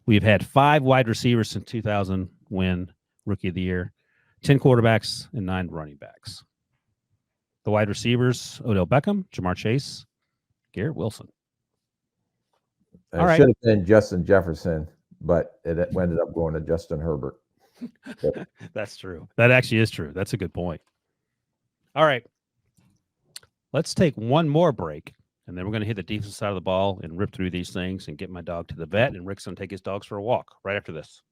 We've had 5 wide receivers since 2000 win Rookie of the Year, 10 quarterbacks, and 9 running backs. The wide receivers, Odell Beckham, Jamar Chase, Garrett Wilson. It should have been Justin Jefferson, but it ended up going to Justin Herbert. That's true. That actually is true. That's a good point. All right. Let's take one more break, and then we're going to hit the defensive side of the ball and rip through these things and get my dog to the vet, and Rick's going to take his dogs for a walk right after this.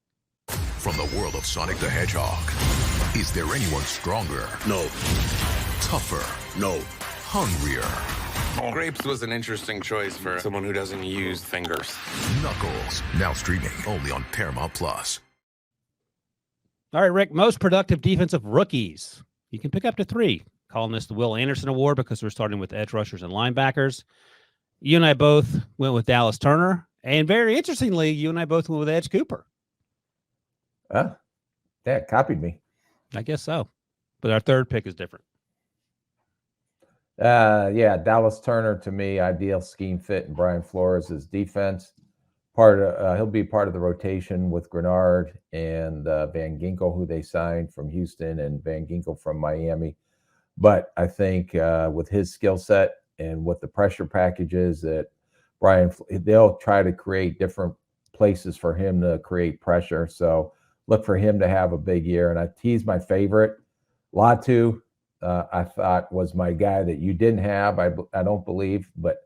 From the world of Sonic the Hedgehog, is there anyone stronger? No. Tougher? No. Hungrier? Grapes was an interesting choice for someone who doesn't use fingers. Knuckles, now streaming only on Paramount Plus. All right, Rick, most productive defensive rookies. You can pick up to 3. Calling this the Will Anderson Award because we're starting with edge rushers and linebackers. You and I both went with Dallas Turner. And very interestingly, you and I both went with Edge Cooper. That copied me. I guess so. But our third pick is different. Dallas Turner, to me, ideal scheme fit in Brian Flores' defense. He'll be part of the rotation with Grenard and Van Ginkel, who they signed from Houston, and Van Ginkel from Miami. But I think with his skill set and with the pressure packages that they'll try to create different places for him to create pressure. So look for him to have a big year. And he's my favorite. Latu, I thought was my guy that you didn't have. I don't believe, but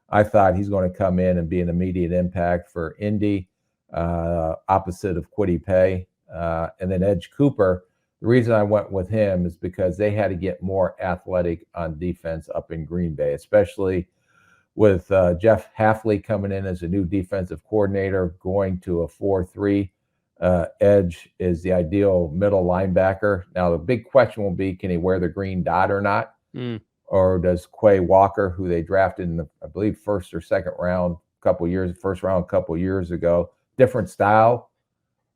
I thought he's going to come in and be an immediate impact for Indy, opposite of Kwity Paye. And then Edge Cooper, the reason I went with him is because they had to get more athletic on defense up in Green Bay, especially with Jeff Hafley coming in as a new defensive coordinator, going to a 4-3. Edge is the ideal middle linebacker. Now, the big question will be, can he wear the green dot or not? Or does Quay Walker, who they drafted in the, I believe, first or second round, first round a couple years ago, different style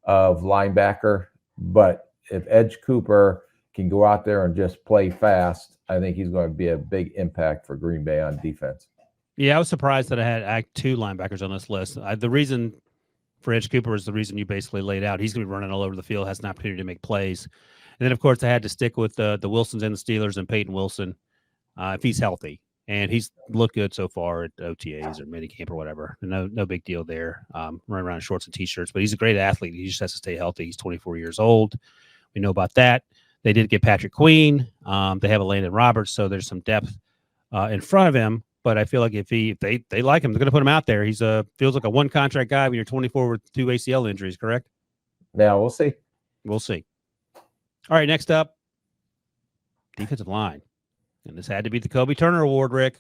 of linebacker. But if Edge Cooper can go out there and just play fast, I think he's going to be a big impact for Green Bay on defense. Yeah, I was surprised that I had 2 linebackers on this list. The reason for Edge Cooper is the reason you basically laid out. He's going to be running all over the field, has an opportunity to make plays. And then, of course, I had to stick with the Wilsons and the Steelers and Peyton Wilson if he's healthy. And he's looked good so far at OTAs or minicamp or whatever. No big deal there. Running around in shorts and T-shirts. But he's a great athlete. He just has to stay healthy. He's 24 years old. We know about that. They did get Patrick Queen. They have a Landon Roberts, so there's some depth in front of him. But I feel like if they like him, they're going to put him out there. He's feels like a one contract guy when you're 24 with 2 ACL injuries, correct? Yeah, we'll see. We'll see. All right, next up, defensive line. And this had to be the Kobe Turner Award, Rick.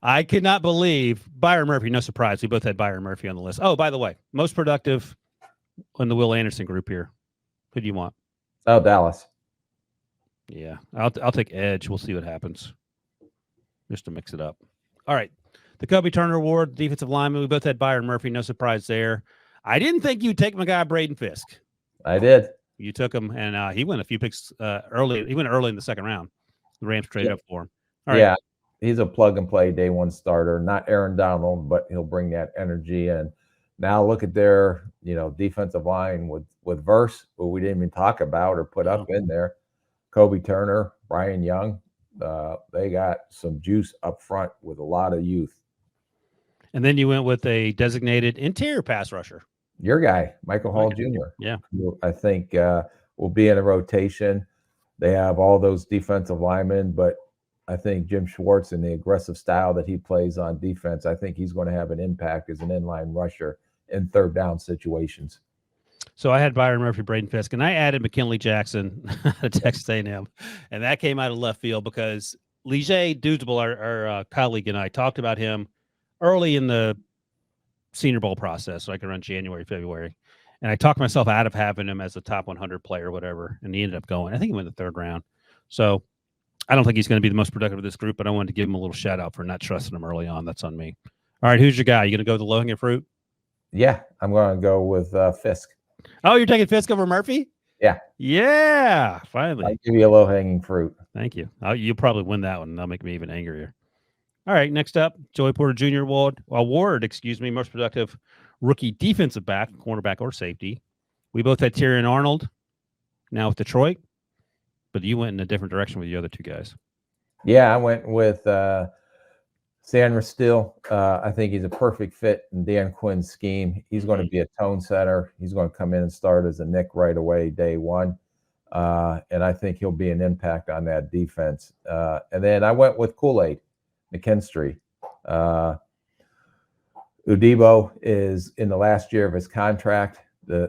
I could not believe Byron Murphy. No surprise. We both had Byron Murphy on the list. Oh, by the way, most productive in the Will Anderson group here. Who do you want? Oh, Dallas. Yeah, I'll take Edge. We'll see what happens. Just to mix it up. All right. The Kobe Turner Award, defensive lineman. We both had Byron Murphy. No surprise there. I didn't think you'd take my guy, Braden Fisk. I did. You took him, and he went a few picks early. He went early in the second round. The Rams traded up for him. All right. Yeah, he's a plug-and-play day one starter. Not Aaron Donald, but he'll bring that energy. And now look at their, defensive line with Verse, who we didn't even talk about or put up in there. Kobe Turner, Brian Young. They got some juice up front with a lot of youth. And then you went with a designated interior pass rusher. Your guy, Michael Hall Jr. Yeah. I think will be in a rotation. They have all those defensive linemen, but I think Jim Schwartz and the aggressive style that he plays on defense, I think he's going to have an impact as an inline rusher in third down situations. So I had Byron Murphy, Braden Fisk, and I added McKinley Jackson at Texas A&M, and that came out of left field because Lige Dudesable, our colleague, and I talked about him early in the Senior Bowl process, like around January, February, and I talked myself out of having him as a top 100 player or whatever, and he ended up going. I think he went in the third round. So I don't think he's going to be the most productive of this group, but I wanted to give him a little shout out for not trusting him early on. That's on me. All right, who's your guy? You going to go with the low-hanging fruit? Yeah, I'm going to go with Fisk. Oh, you're taking Fisk over Murphy? Yeah. Yeah, finally. I'll give you a low-hanging fruit. Thank you. You'll probably win that one. That'll make me even angrier. All right, next up, Joey Porter Jr. Award, most productive rookie defensive back, cornerback, or safety. We both had Tyrion Arnold, now with Detroit, but you went in a different direction with the other two guys. Yeah, I went with Sandra Steele. I think he's a perfect fit in Dan Quinn's scheme. He's going to be a tone setter. He's going to come in and start as a Nick right away, day one. And I think he'll be an impact on that defense. And then I went with Kool-Aid McKinstry. Udebo is in the last year of his contract,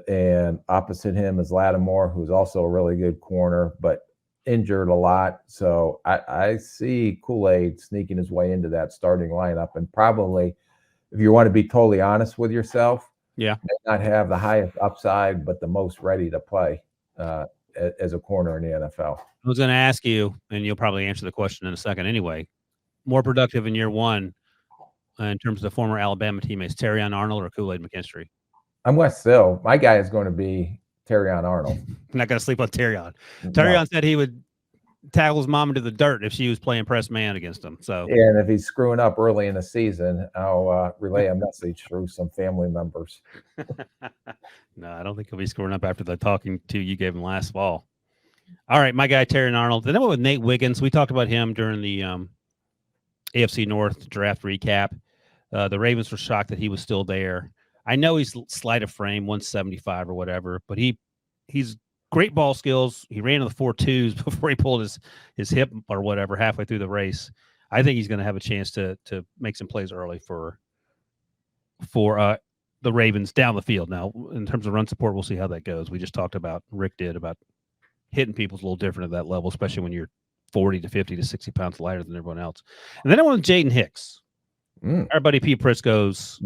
and opposite him is Lattimore, who's also a really good corner, but injured a lot. So I see Kool-Aid sneaking his way into that starting lineup, and probably, if you want to be totally honest with yourself, may not have the highest upside, but the most ready to play as a corner in the NFL. I was going to ask you, and you'll probably answer the question in a second anyway, more productive in year one in terms of the former Alabama teammates, Terrion Arnold or Kool-Aid McKinstry? I'm West Sill. My guy is going to be Terrion Arnold. I'm not going to sleep on Terrion. Terrion said he would tackle his mom into the dirt if she was playing press man against him. So, and if he's screwing up early in the season, I'll relay a message through some family members. No, I don't think he'll be screwing up after the talking to you gave him last fall. All right, my guy, Terrion Arnold. Then I went with Nate Wiggins. We talked about him during the AFC North draft recap. The Ravens were shocked that he was still there. I know he's slight of frame, 175 or whatever, but he's great ball skills. He ran in the 4.2s before he pulled his hip or whatever halfway through the race. I think he's going to have a chance to make some plays early for the Ravens down the field. Now, in terms of run support, we'll see how that goes. We just talked about, Rick did, about hitting people's a little different at that level, especially when you're 40 to 50 to 60 pounds lighter than everyone else. And then I went with Jayden Hicks, our buddy Pete Prisco's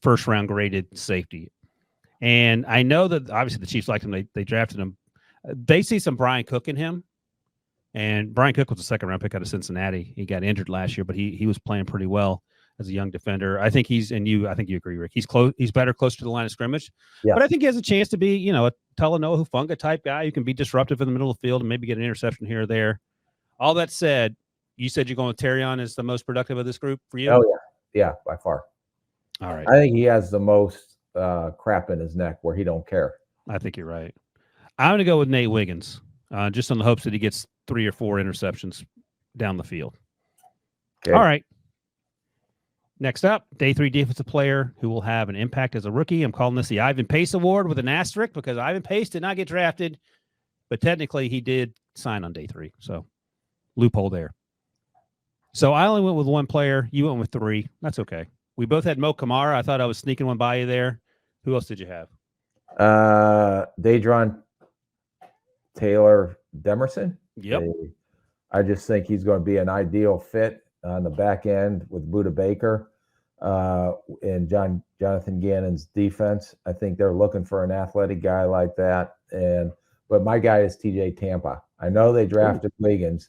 first round graded safety. And I know that obviously the Chiefs liked him. They drafted him. They see some Brian Cook in him. And Brian Cook was a second round pick out of Cincinnati. He got injured last year, but he was playing pretty well as a young defender. I think I think you agree, Rick. He's close. He's better closer to the line of scrimmage. Yeah. But I think he has a chance to be, a Talanoa Hufanga type guy who can be disruptive in the middle of the field and maybe get an interception here or there. All that said, you said you're going with Terrion as the most productive of this group for you? Oh, yeah. Yeah, by far. All right. I think he has the most crap in his neck where he don't care. I think you're right. I'm going to go with Nate Wiggins, just on the hopes that he gets 3 or 4 interceptions down the field. Okay. All right. Next up, day 3 defensive player who will have an impact as a rookie. I'm calling this the Ivan Pace Award with an asterisk because Ivan Pace did not get drafted, but technically he did sign on day 3. So loophole there. So I only went with 1 player. You went with 3. That's okay. We both had Mo Kamara. I thought I was sneaking one by you there. Who else did you have? Daedron Taylor Demerson. Yep. I just think he's going to be an ideal fit on the back end with Budda Baker and Jonathan Gannon's defense. I think they're looking for an athletic guy like that. But my guy is TJ Tampa. I know they drafted Wiggins,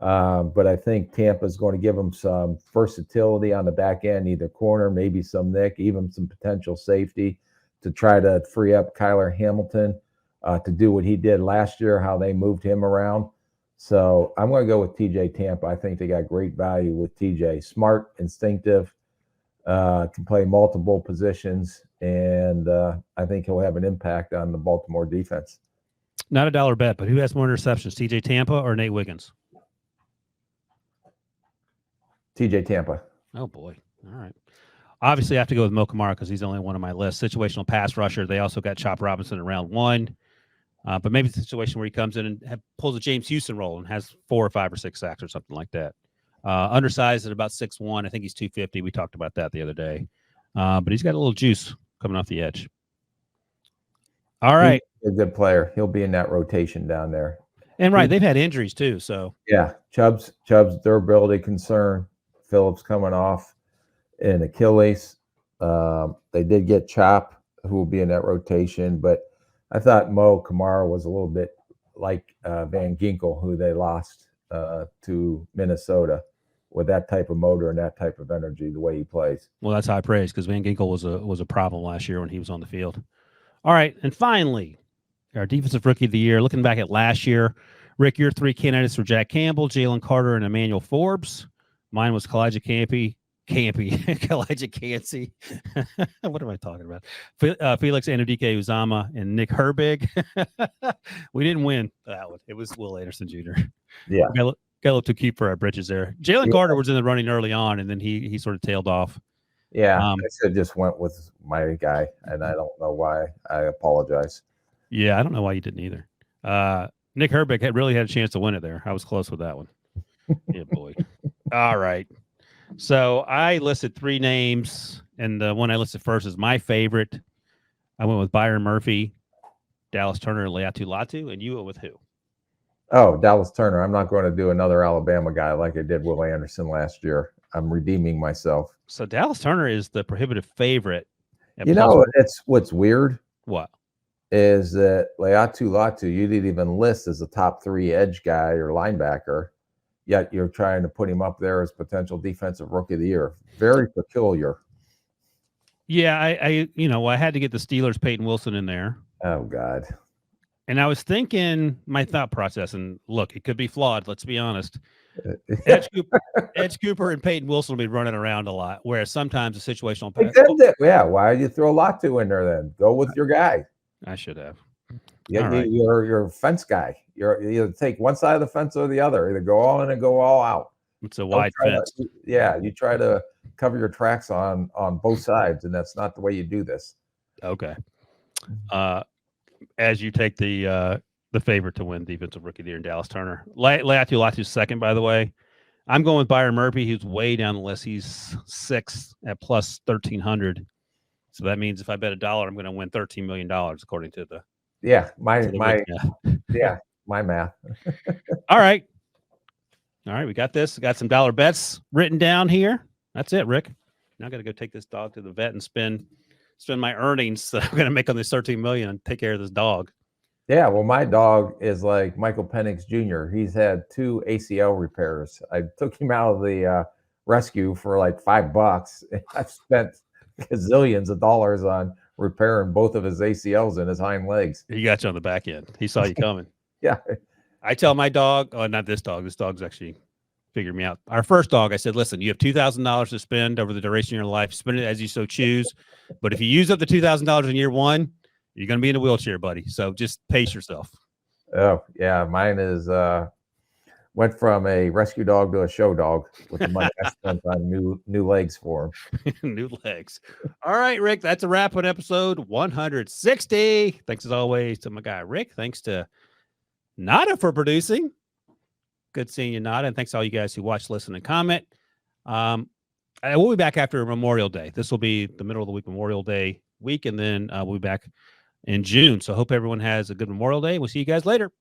but I think Tampa's going to give him some versatility on the back end, either corner, maybe some nick, even some potential safety to try to free up Kyler Hamilton to do what he did last year, how they moved him around. So I'm going to go with TJ Tampa. I think they got great value with TJ. Smart, instinctive, can play multiple positions, and I think he'll have an impact on the Baltimore defense. Not a dollar bet, but who has more interceptions, TJ Tampa or Nate Wiggins? TJ Tampa. Oh, boy. All right. Obviously, I have to go with Mo Kamara because he's only one on my list. Situational pass rusher. They also got Chop Robinson in round 1. But maybe it's a situation where he comes in and pulls a James Houston role and has 4 or 5 or 6 sacks or something like that. Undersized at about 6'1". I think he's 250. We talked about that the other day. But he's got a little juice coming off the edge. All right. He's a good player. He'll be in that rotation down there. And right, they've had injuries too. So yeah, Chubb's durability concern. Phillips coming off an Achilles. They did get Chop, who will be in that rotation, but I thought Mo Kamara was a little bit like Van Ginkel, who they lost to Minnesota, with that type of motor and that type of energy, the way he plays. Well, that's high praise because Van Ginkel was a problem last year when he was on the field. All right, and finally, our defensive rookie of the year. Looking back at last year, Rick, your 3 candidates were Jack Campbell, Jalen Carter, and Emmanuel Forbes. Mine was Kalijah Kalijah Cansey. What am I talking about? Felix Anudike-Uzomah and Nick Herbig. We didn't win that one. It was Will Anderson Jr. Yeah. Got a little too cute for our britches there. Jalen Carter was in the running early on, and then he sort of tailed off. Yeah, I should just went with my guy, and I don't know why. I apologize. Yeah, I don't know why you didn't either. Nick Herbig really had a chance to win it there. I was close with that one. Yeah, boy. All right. So I listed 3 names, and the one I listed first is my favorite. I went with Byron Murphy, Dallas Turner, and Leatu Latu, and you went with who? Oh, Dallas Turner. I'm not going to do another Alabama guy like I did Will Anderson last year. I'm redeeming myself. So Dallas Turner is the prohibitive favorite. It's what's weird. What? Is that Leatu Latu you didn't even list as a top 3 edge guy or linebacker, yet you're trying to put him up there as potential defensive rookie of the year. Very peculiar. Yeah, I had to get the Steelers' Peyton Wilson in there. Oh, God. And I was thinking my thought process, and look, it could be flawed. Let's be honest. Edge Cooper and Peyton Wilson will be running around a lot, whereas sometimes a situational pass. Yeah, why did you throw Latu in there then? Go with your guy. I should have. Yeah, right. You're a fence guy. You either take one side of the fence or the other. Either go all in and go all out. It's a wide fence. You try to cover your tracks on both sides, and that's not the way you do this. Okay. As you take the favorite to win Defensive Rookie of the Year in Dallas Turner. Latu's second, by the way. I'm going with Byron Murphy, who's way down the list. He's sixth at plus 1,300. So that means if I bet $1, I'm going to win $13 million, according to the my math. All right. We got this. Got some dollar bets written down here. That's it, Rick. Now I got to go take this dog to the vet and spend my earnings that I'm going to make on this $13 million and take care of this dog. Yeah, well, my dog is like Michael Penix Jr. He's had 2 ACL repairs. I took him out of the rescue for like $5. I've spent gazillions of dollars on repairing both of his ACLs in his hind legs. He got you on the back end. He saw you coming. Yeah. I tell my dog, not this dog. This dog's actually figured me out. Our first dog, I said, listen, you have $2,000 to spend over the duration of your life. Spend it as you so choose. But if you use up the $2,000 in year 1, you're going to be in a wheelchair, buddy. So just pace yourself. Oh, yeah. Mine is went from a rescue dog to a show dog with the money I spent on new legs for him. New legs. All right, Rick, that's a wrap on episode 160. Thanks as always to my guy, Rick. Thanks to Nada for producing. Good seeing you, Nada. And thanks to all you guys who watch, listen, and comment. I will be back after Memorial Day. This will be the middle of the week, Memorial Day week, and then we'll be back in June. So hope everyone has a good Memorial Day. We'll see you guys later.